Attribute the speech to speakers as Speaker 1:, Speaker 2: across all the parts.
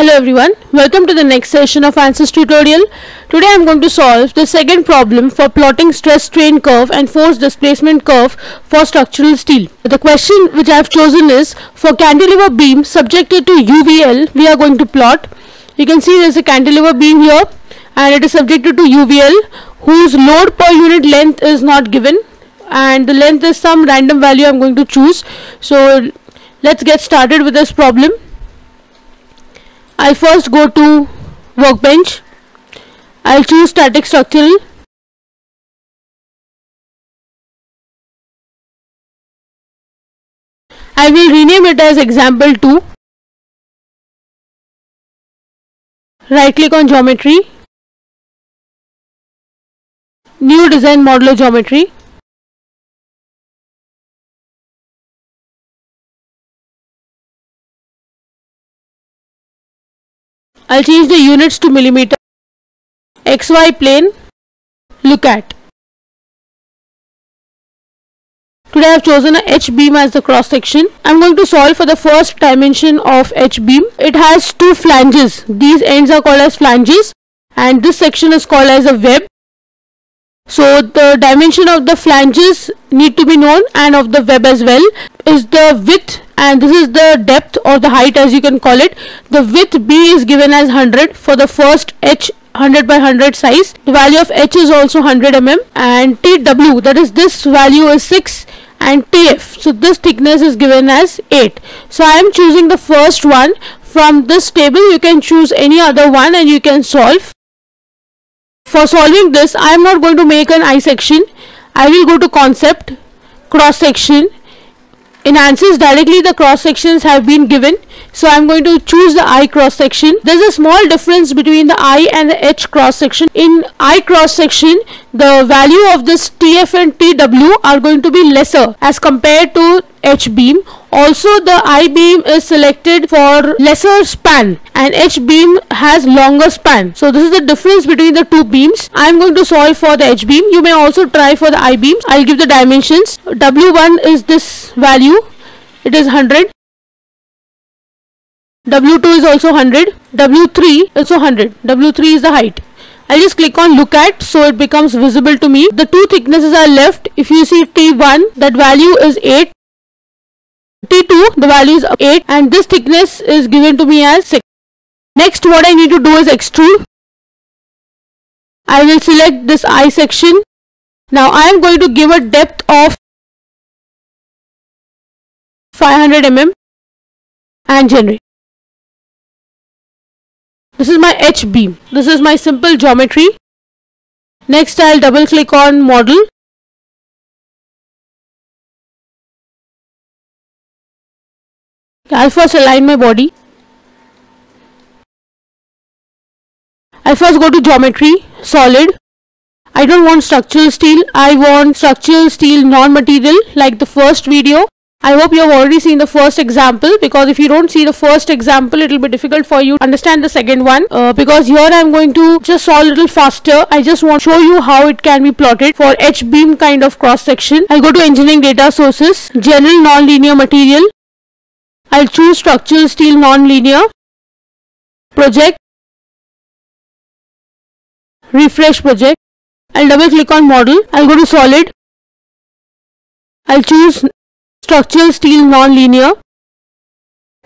Speaker 1: Hello everyone, welcome to the next session of ANSYS tutorial. Today I am going to solve the second problem for plotting stress strain curve and force displacement curve for structural steel. The question which I have chosen is for cantilever beam subjected to UVL we are going to plot. You can see there is a cantilever beam here and it is subjected to UVL whose load per unit length is not given and the length is some random value I am going to choose. So let's get started with this problem. I'll first go to workbench. I'll choose static structural. I will rename it as example 2. Right click on geometry. New design modular geometry. I'll change the units to millimeter. XY plane, look at. Today I have chosen a H-beam as the cross section. I am going to solve for the first dimension of H-beam. It has two flanges. These ends are called as flanges and this section is called as a web. So the dimension of the flanges need to be known and of the web as well is the width and this is the depth or the height as you can call it. The width B is given as 100 for the first H 100 by 100 size. The value of H is also 100 mm and TW, that is this value is 6 and TF, so this thickness is given as 8. So I am choosing the first one from this table. You can choose any other one and you can solve. For solving this, I am not going to make an I section. I will go to concept, cross section. In ANSYS directly the cross sections have been given. So I am going to choose the I cross section. There is a small difference between the I and the H cross section. In I cross section, the value of this TF and TW are going to be lesser as compared to H beam. Also the I beam is selected for lesser span and H beam has longer span. So this is the difference between the two beams. I am going to solve for the H beam. You may also try for the I beams. I will give the dimensions. W1 is this value. It is 100. W2 is also 100. W3 is also 100. W3 is the height. I'll just click on look at so it becomes visible to me. The two thicknesses are left. If you see T1, that value is 8. T2, the value is 8 and this thickness is given to me as 6. Next what I need to do is extrude. I will select this I section. Now I am going to give a depth of 500 mm and generate. This is my H beam. This is my simple geometry. Next I'll double click on model. I'll first align my body. I'll first go to geometry, solid. I don't want structural steel. I want structural steel non-material like the first video. I hope you have already seen the first example because if you don't see the first example it will be difficult for you to understand the second one because here I am going to just solve a little faster. I just want to show you how it can be plotted for H-beam kind of cross section. I'll go to engineering data sources, general non-linear material. I'll choose structural steel non-linear, project, refresh project. I'll double click on model. I'll go to solid. I'll choose structural steel non-linear.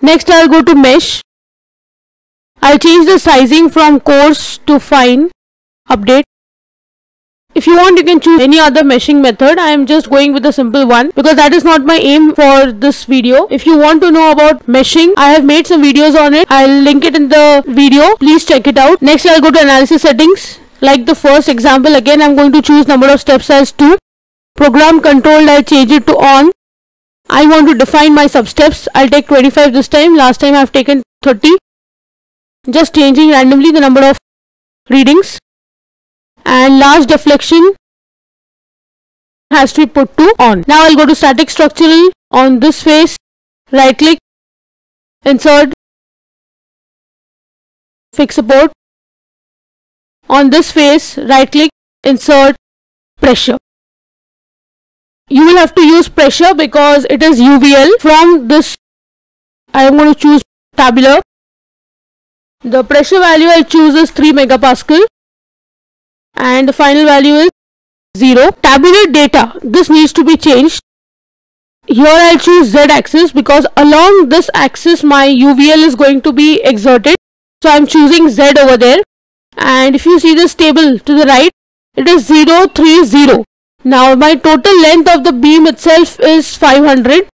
Speaker 1: Next I'll go to mesh. I'll change the sizing from coarse to fine. Update. If you want you can choose any other meshing method. I am just going with the simple one because that is not my aim for this video. If you want to know about meshing, I have made some videos on it. I'll link it in the video. Please check it out. Next I'll go to analysis settings. Like the first example, again I'm going to choose number of steps as 2. Program controlled, I'll change it to on. I want to define my sub-steps. I'll take 25 this time. Last time I've taken 30. Just changing randomly the number of readings. And large deflection has to be put to on. Now I'll go to static structural. On this face, right click, insert, fix support. On this face, right click, insert, pressure. You will have to use pressure because it is UVL. From this I am going to choose tabular. The pressure value I choose is 3 megapascal and the final value is 0. Tabular data, this needs to be changed. Here I'll choose Z axis because along this axis my UVL is going to be exerted. So I'm choosing Z over there. And if you see this table to the right, it is 0, 3, 0. Now my total length of the beam itself is 500.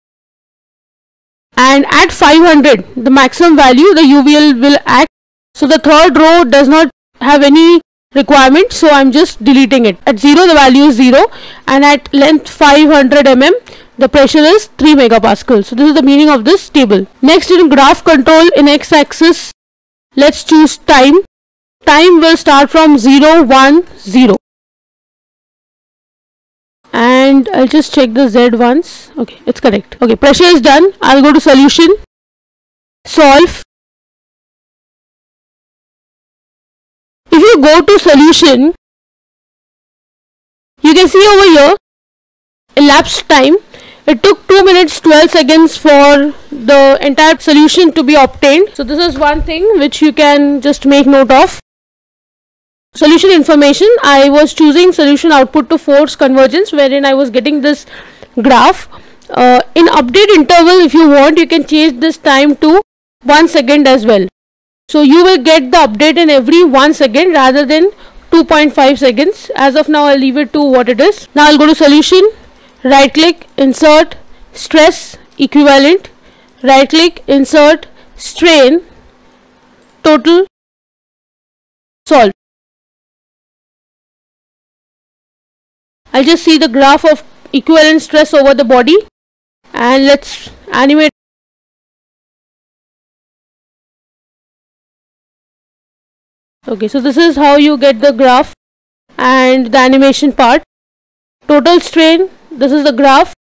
Speaker 1: And at 500, the maximum value, the UVL will act. So the third row does not have any requirement, so I'm just deleting it. At 0, the value is 0, and at length 500 mm, the pressure is 3 megapascal. So this is the meaning of this table. Next, in graph control, in x-axis, let's choose time. Time will start from 0, 1, 0. And I'll just check the Z once. Okay, it's correct. Okay, pressure is done. I'll go to solution, solve. If you go to solution, you can see over here elapsed time. It took 2 minutes 12 seconds for the entire solution to be obtained. So this is one thing which you can just make note of. Solution information, I was choosing solution output to force convergence, wherein I was getting this graph. In update interval, if you want, you can change this time to 1 second as well. So you will get the update in every 1 second rather than 2.5 seconds. As of now, I'll leave it to what it is. Now I'll go to solution, right click, insert, stress, equivalent, right click, insert, strain, total, solve. I'll just see the graph of equivalent stress over the body and let's animate. Okay, so this is how you get the graph and the animation part. Total strain, this is the graph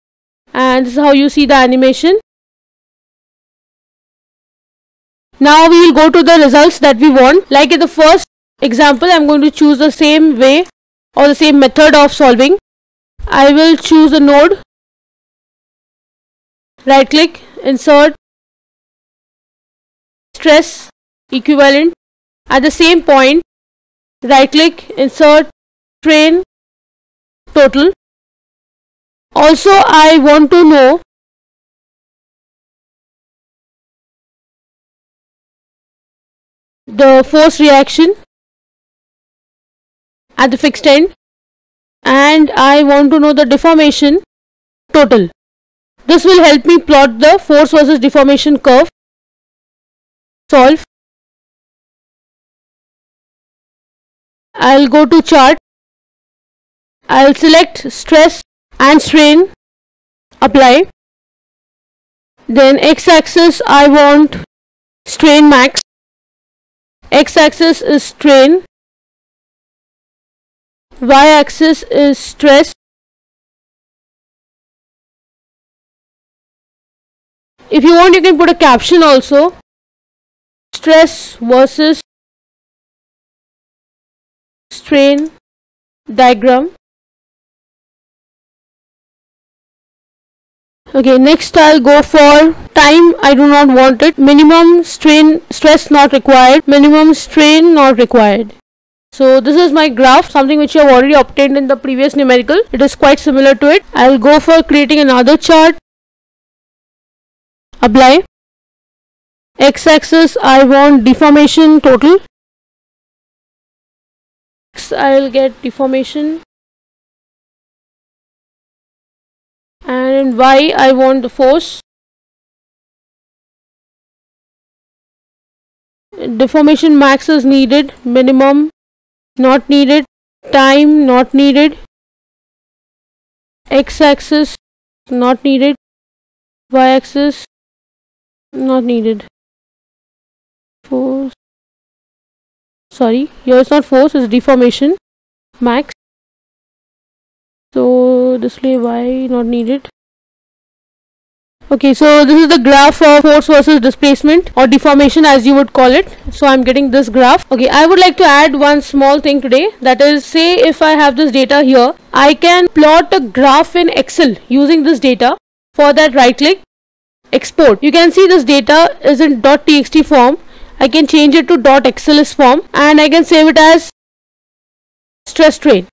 Speaker 1: and this is how you see the animation. Now we will go to the results that we want. Like in the first example, I'm going to choose the same way or the same method of solving. I will choose a node, right click, insert, stress, equivalent. At the same point, right click, insert, strain, total. Also, I want to know the force reaction at the fixed end, and I want to know the deformation total. This will help me plot the force versus deformation curve. Solve. I'll go to chart. I'll select stress and strain, apply. Then x-axis I want strain max. X-axis is strain. Y-axis is stress. If you want, you can put a caption also. Stress versus strain diagram. Okay, next I'll go for time. I do not want it. Minimum strain, stress not required. Minimum strain not required. So this is my graph, something which you have already obtained in the previous numerical. It is quite similar to it. I'll go for creating another chart. Apply. X-axis I want deformation total. I'll get deformation. And in Y I want the force. Deformation max is needed. Minimum not needed. Time not needed. X-axis not needed. Y-axis not needed. Force, sorry, here it's not force, it's deformation max. So display Y not needed. Okay, so this is the graph of force versus displacement or deformation as you would call it. So I'm getting this graph. Okay, I would like to add one small thing today, that is, say if I have this data here, I can plot a graph in Excel using this data. For that, right click, export. You can see this data is in .txt form I can change it to .xls form and I can save it as stress strain.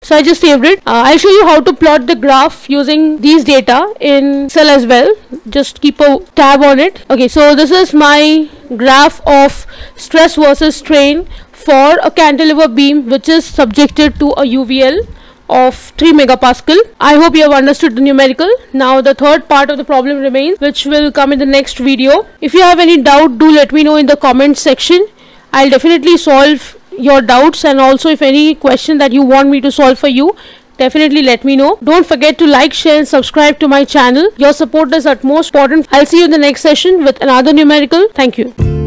Speaker 1: So I just saved it. I'll show you how to plot the graph using these data in Excel as well. Just keep a tab on it. Okay, so this is my graph of stress versus strain for a cantilever beam which is subjected to a UVL of 3 megapascal. I hope you have understood the numerical. Now the third part of the problem remains, which will come in the next video. If you have any doubt, do let me know in the comment section. I'll definitely solve your doubts, and also if any question that you want me to solve for you, definitely let me know. Don't forget to like, share and subscribe to my channel. Your support is utmost important. I'll see you in the next session with another numerical. Thank you.